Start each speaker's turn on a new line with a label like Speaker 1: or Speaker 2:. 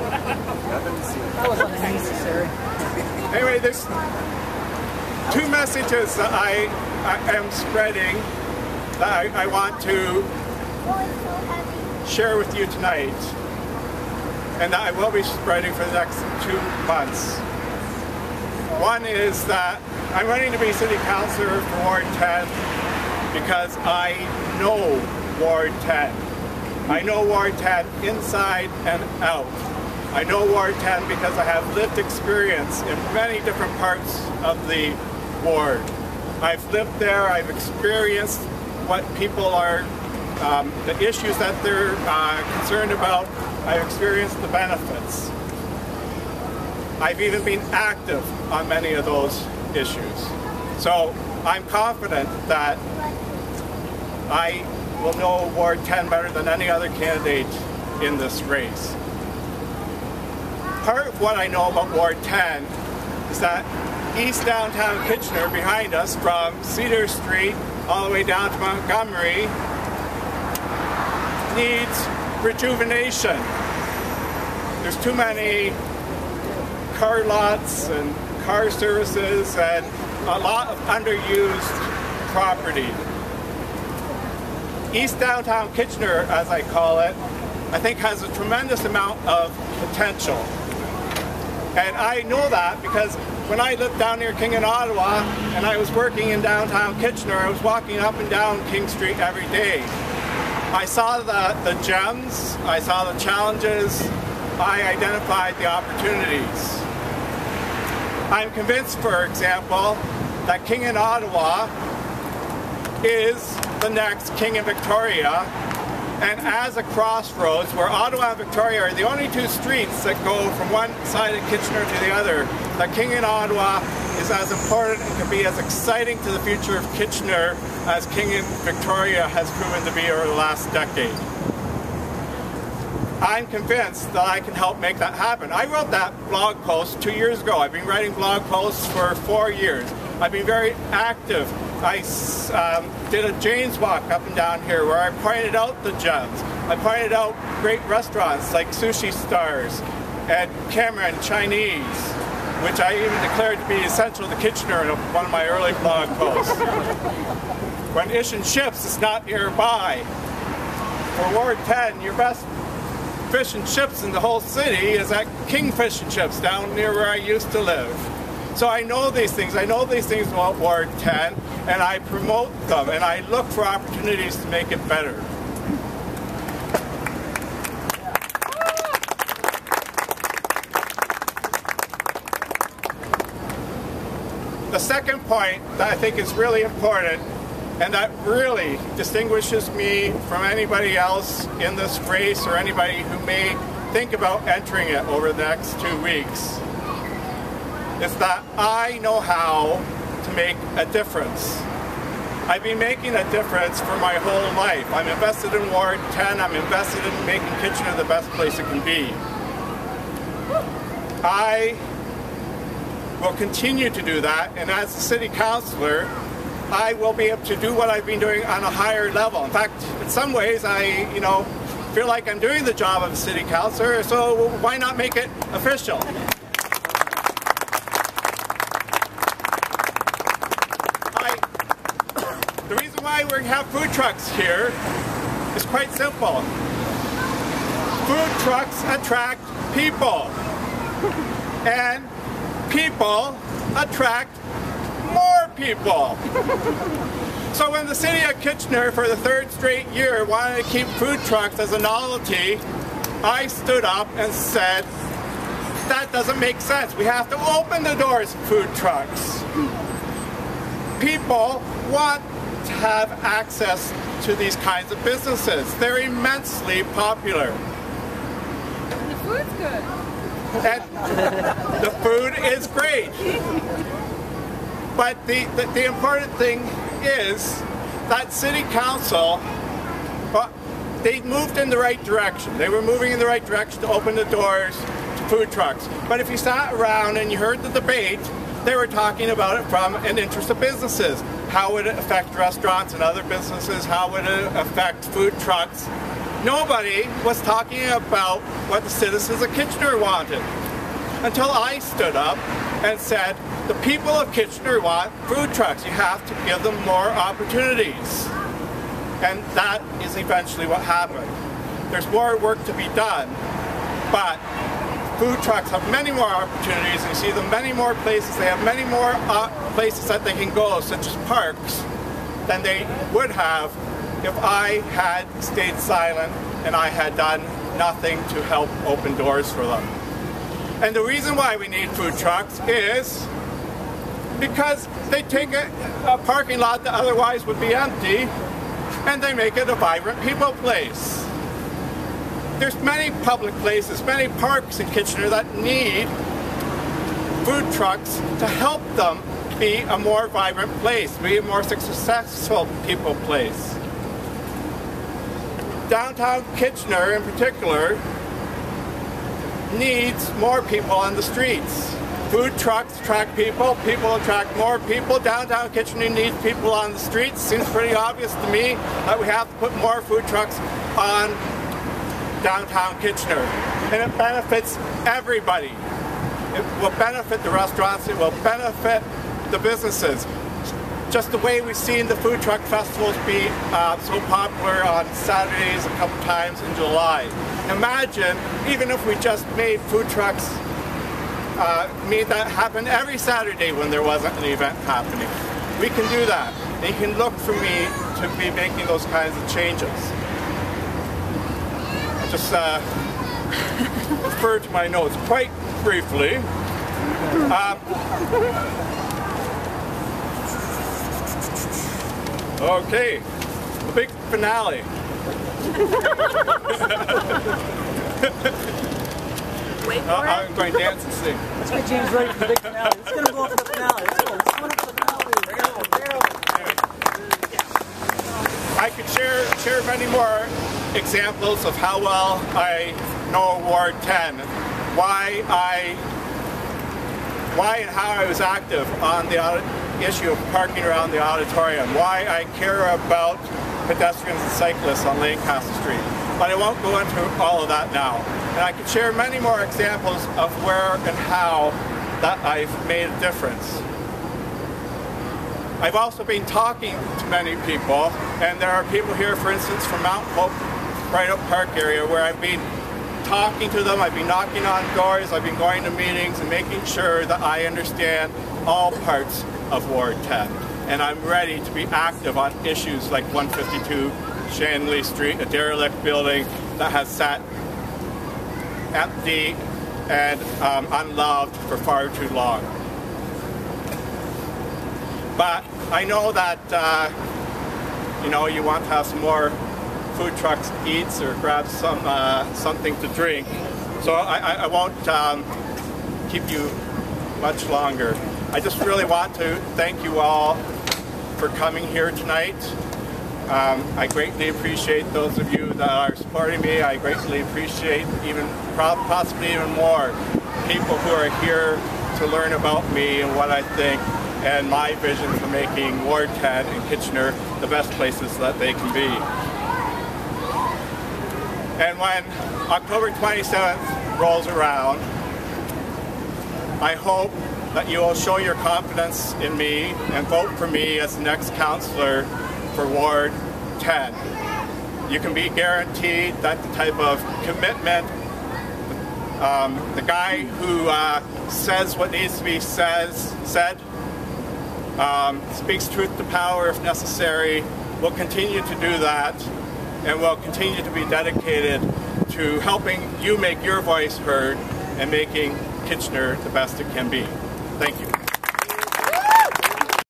Speaker 1: That was unnecessary.
Speaker 2: Anyway, there's two messages that I am spreading that I want to share with you tonight, and that I will be spreading for the next 2 months. One is that I'm running to be City Councillor for Ward 10 because I know Ward 10. I know Ward 10 inside and out. I know Ward 10 because I have lived experience in many different parts of the ward. I've lived there, I've experienced what people are, the issues that they're concerned about. I've experienced the benefits. I've even been active on many of those issues. So I'm confident that I will know Ward 10 better than any other candidate in this race. Part of what I know about Ward 10 is that East Downtown Kitchener behind us, from Cedar Street all the way down to Montgomery, needs rejuvenation. There's too many car lots and car services and a lot of underused property. East Downtown Kitchener, as I call it, I think has a tremendous amount of potential. And I know that because when I lived down near King and Ottawa and I was working in downtown Kitchener, I was walking up and down King Street every day. I saw the gems, I saw the challenges, I identified the opportunities. I'm convinced, for example, that King and Ottawa is the next King and Victoria, and as a crossroads where Ottawa and Victoria are the only two streets that go from one side of Kitchener to the other, that King and Ottawa is as important and can be as exciting to the future of Kitchener as King and Victoria has proven to be over the last decade. I'm convinced that I can help make that happen. I wrote that blog post 2 years ago. I've been writing blog posts for 4 years. I've been very active. I did a Jane's Walk up and down here where I pointed out the gems. I pointed out great restaurants like Sushi Stars and Cameron Chinese, which I even declared to be essential to Kitchener in one of my early blog posts. When Fish and Chips is not nearby, for Ward 10, your best fish and chips in the whole city is at King Fish and Chips down near where I used to live. So I know these things. I know these things about Ward 10, and I promote them, and I look for opportunities to make it better. The second point that I think is really important, and that really distinguishes me from anybody else in this race or anybody who may think about entering it over the next 2 weeks, is that I know how to make a difference. I've been making a difference for my whole life. I'm invested in Ward 10. I'm invested in making Kitchener the best place it can be. I will continue to do that, and as a city councillor, I will be able to do what I've been doing on a higher level. In fact, in some ways, I feel like I'm doing the job of a city councillor, so why not make it official? The reason why we have food trucks here is quite simple. Food trucks attract people, and people attract more people. So when the city of Kitchener for the 3rd straight year wanted to keep food trucks as a novelty, I stood up and said, that doesn't make sense. We have to open the doors to food trucks. People want to have access to these kinds of businesses. They're immensely popular.
Speaker 3: And the food's good.
Speaker 2: And the food is great. But the important thing is that City Council, well, they moved in the right direction. They were moving in the right direction to open the doors to food trucks. But if you sat around and you heard the debate, they were talking about it from an interest of businesses. How would it affect restaurants and other businesses? How would it affect food trucks? Nobody was talking about what the citizens of Kitchener wanted until I stood up and said, the people of Kitchener want food trucks. You have to give them more opportunities. And that is eventually what happened. There's more work to be done, but food trucks have many more opportunities. You see them many more places. They have many more places that they can go, such as parks, than they would have if I had stayed silent and I had done nothing to help open doors for them. And the reason why we need food trucks is because they take a parking lot that otherwise would be empty and they make it a vibrant people place. There's many public places, many parks in Kitchener that need food trucks to help them be a more vibrant place, be a more successful people place. Downtown Kitchener in particular needs more people on the streets. Food trucks attract people, people attract more people. Downtown Kitchener needs people on the streets. Seems pretty obvious to me that we have to put more food trucks on downtown Kitchener. And it benefits everybody. It will benefit the restaurants, it will benefit the businesses. Just the way we've seen the food truck festivals be so popular on Saturdays a couple times in July. Imagine, even if we just made food trucks, made that happen every Saturday when there wasn't an event happening. We can do that. And you can look for me to be making those kinds of changes. I'll just refer to my notes quite briefly. Okay, the big finale.
Speaker 3: Wait for it.
Speaker 2: I'm going to dance and sing.
Speaker 1: Let's get James ready for the big finale. It's going to go for the finale. Let's go. Let's go for the finale.
Speaker 2: I could share many more examples of how well I know Ward 10, why and how I was active on the issue of parking around the auditorium, why I care about pedestrians and cyclists on Lancaster Street. But I won't go into all of that now. And I could share many more examples of where and how that I've made a difference. I've also been talking to many people, and there are people here, for instance, from Mount Hope, Bright Oak Park area, where I've been talking to them, I've been knocking on doors, I've been going to meetings and making sure that I understand all parts of Ward 10. And I'm ready to be active on issues like 152 Shanley Street, a derelict building that has sat empty and unloved for far too long. But I know that you want to have some more food trucks to eat or grab something to drink. So I won't keep you much longer. I just really want to thank you all for coming here tonight. I greatly appreciate those of you that are supporting me. I greatly appreciate possibly even more people who are here to learn about me and what I think and my vision for making Ward 10 and Kitchener the best places that they can be. And when October 27th rolls around, I hope that you will show your confidence in me and vote for me as the next councillor for Ward 10. You can be guaranteed that the type of commitment, the guy who says what needs to be said, speaks truth to power if necessary, will continue to do that and will continue to be dedicated to helping you make your voice heard and making Kitchener the best it can be. Thank you.